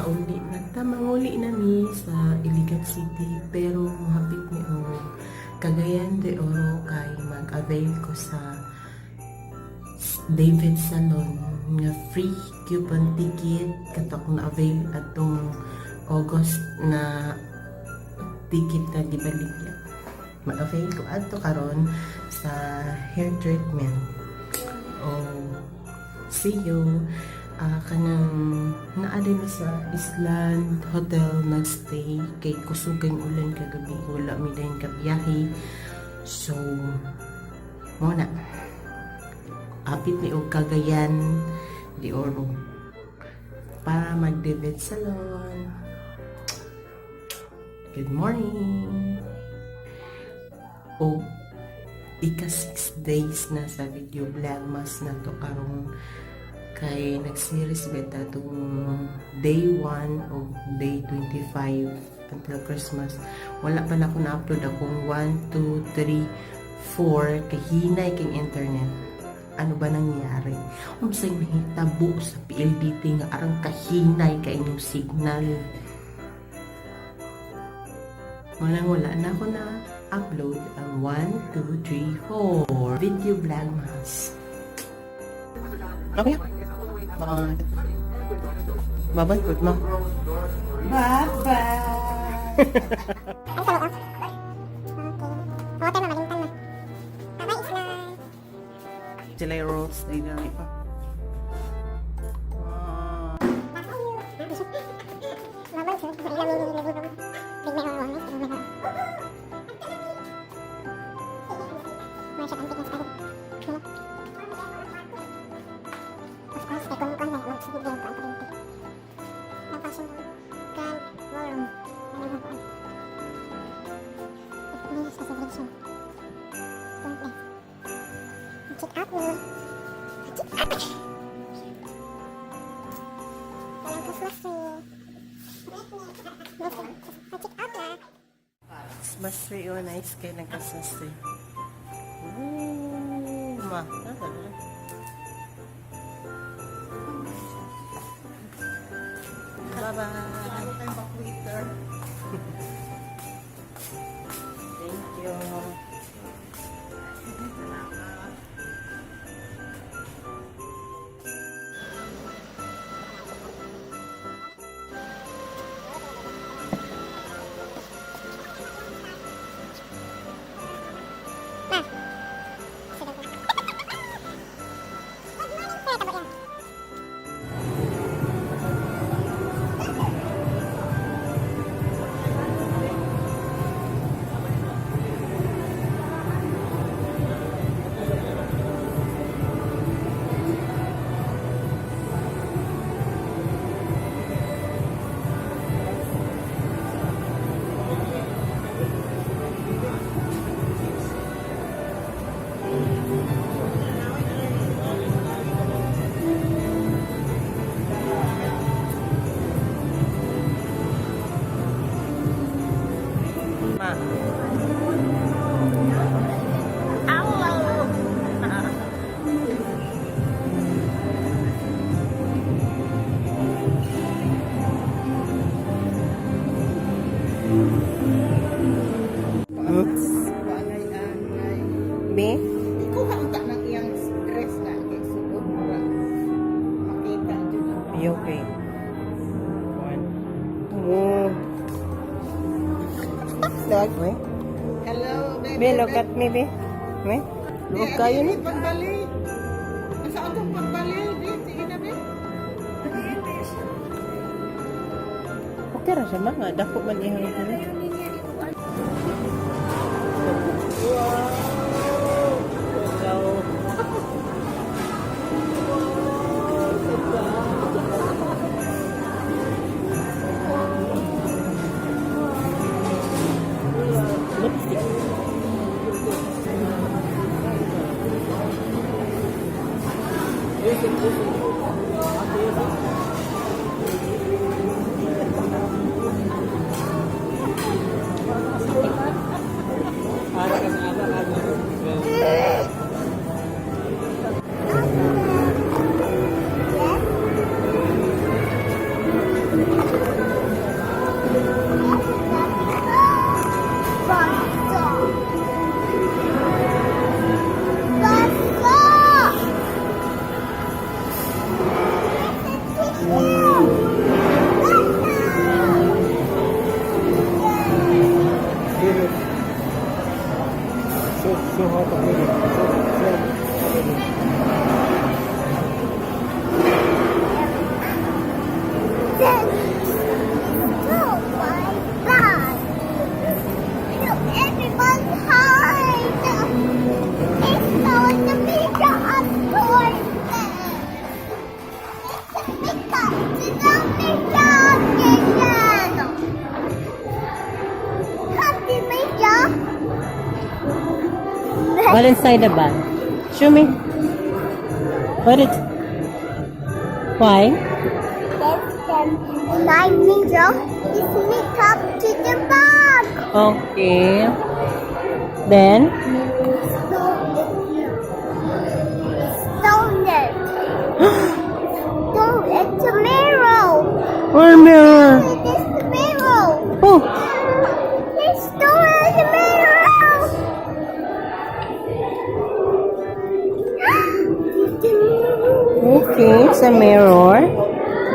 nagpauli na manguli na mi sa Iligan City pero mahapit ni o Cagayan de Oro kay mag-avail ko sa David Salon nga free coupon ticket katok na avail atong August na ticket na gibaligya. Ma-avail ko ato karon sa hair treatment. See you. Kanang naali na sa Island Hotel nagstay kay kusugay ulan kagabi, wala mi dayon kabiyahe, so muna apit ni og Cagayan de Oro para mag-David Salon. Good morning. Ika 6 days na sa video vlogmas na to karong kay nag-series beta itong day 1 o day 25 until Christmas. Wala pa na ako na-upload akong 1, 2, 3, 4 kay hinay king internet. Ano ba nangyari? Unsay mahitabo sa PLDT nga arang kahinay kay inyong signal. Wala na ako na upload ang 1, 2, 3, 4 video vlogmas. Okay. Bye-bye, good mom. Bye-bye. Sila yung rolls din na ito. Mas tree o nice kay nagkasasri. Ma. Bye-bye. Thank you. Be? Ikaw hangga ng iyang stress na kay sulod mura. Makita dyan. You okay? Oh. Dog, me? Hello, baby. Be, look at me, be. Me? Look kayo ni? Pagbali. Asa atong pagbali? Sige na, be. Okay ra siya mga. Dako man ihang ito. read it. Show how to read it. Show. Oh my God! Look, everyone's hide! It's going to be the appointment! It's a What inside the bag? Show me. What is... Why? My ninja is make up to the bag. Okay. Then? Stone it. Stone it's a mirror. Where mirror? It's a mirror. Oh. It's stone is a mirror. Okay, it's a mirror.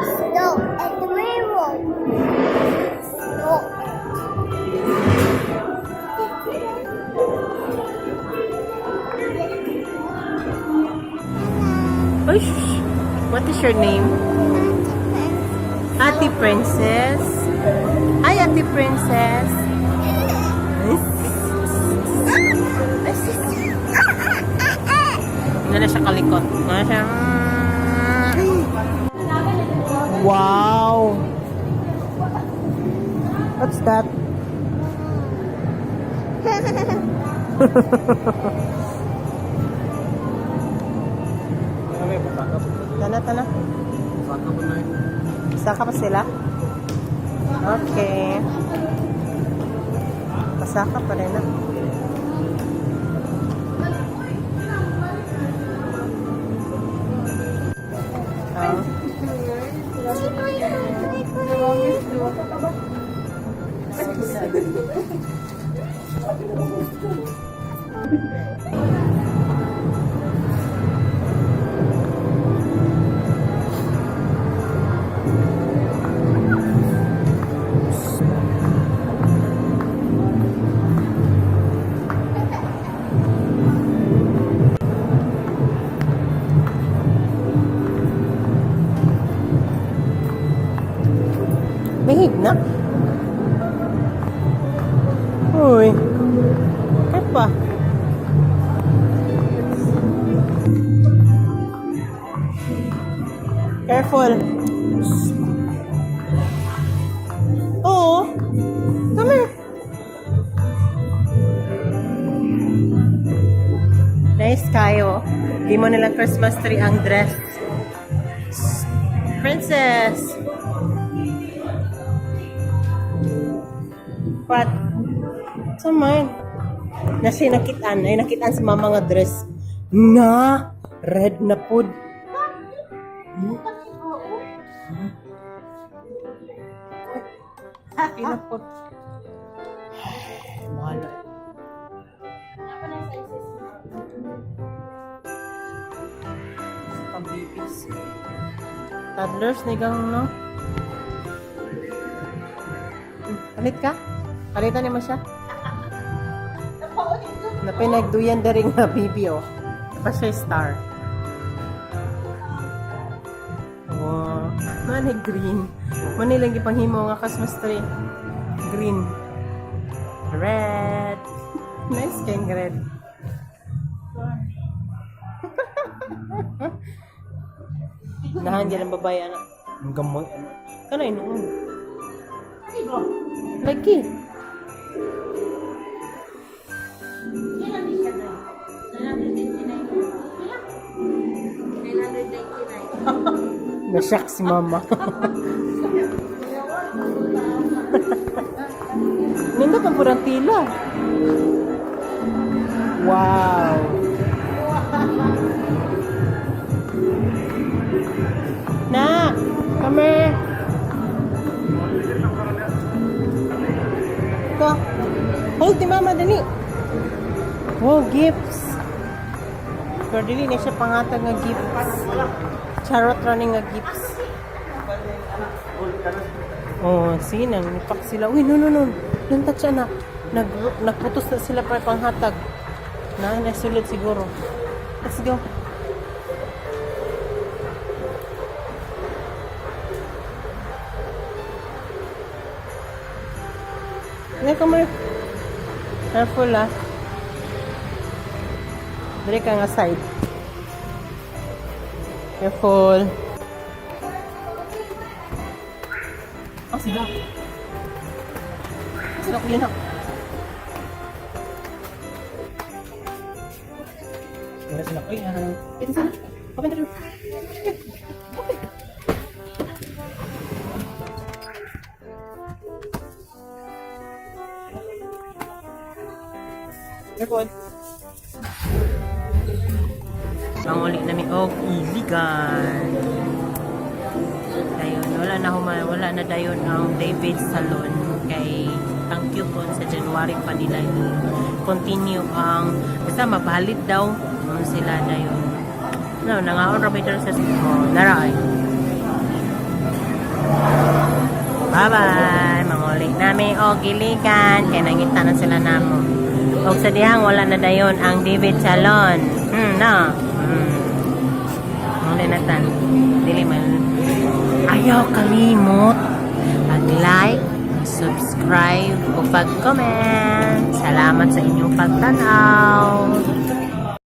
Stone it's a mirror. Ush. What is your name? Ate Princess. Hi, Ate Princess. Hindi na siya kalikot. Hindi na siya... Wow! What's that? Tana. Saka pa sila? Okay. Pasaka pa rin na. Behave na. Uy. Kahit pa. Careful. Oo. Come here. Nice kayo. Di mo nilang Christmas tree ang dress. Princess. What? Sa mine. Nasi nakitaan. Ay nakitaan sa mga dress. Na! Red na pod. Pila pod. Mahal. Pambibis. Toddlers, nigang no? Palit ka? Palitan niyo mo siya? Napinagduyan na rin na baby, oh. Pa siya star. Wow. Manay green. Manilang ipanghimo nga Christmas tree. Green. Red. Nice kayong red. Nahan dyan ang babae, anak. Ang gamoy, anak. Kanay noon. Lagi. Nasyak si mama. Nindot ang purang tila. Wow. Na, come here. Ito. Hold ti mama dali. Oh, gifts. Pero dili na siya pangatag nga gifts. Charot running nga gifts. Oh, sige nang nipak sila. Uy, no. Don't touch, anak. Nagputos na sila para panghatag. Nasulod siguro. Let's go. Hindi ka mo. Careful ah. Dali ka nga side. Careful. Oh, sila. Sila ko yun ah. Sila sila ko yan. Ito sila. Open the door. Careful. Ang uli namin og iligan. Dayon, wala na dayon ang David Salon kay ang coupon sa January pa nila continue ang basta mabalit daw sila dayon. No, nangaon ra bitaw sa naray. Bye-bye. Manguli namin og iligan kay nangita na sila namo. Og sa dihang wala na dayon ang David Salon. No. Muli na tan. Dili man. Ayaw kalimot pag-like, subscribe o pag-comment. Salamat sa inyong pagtanaw.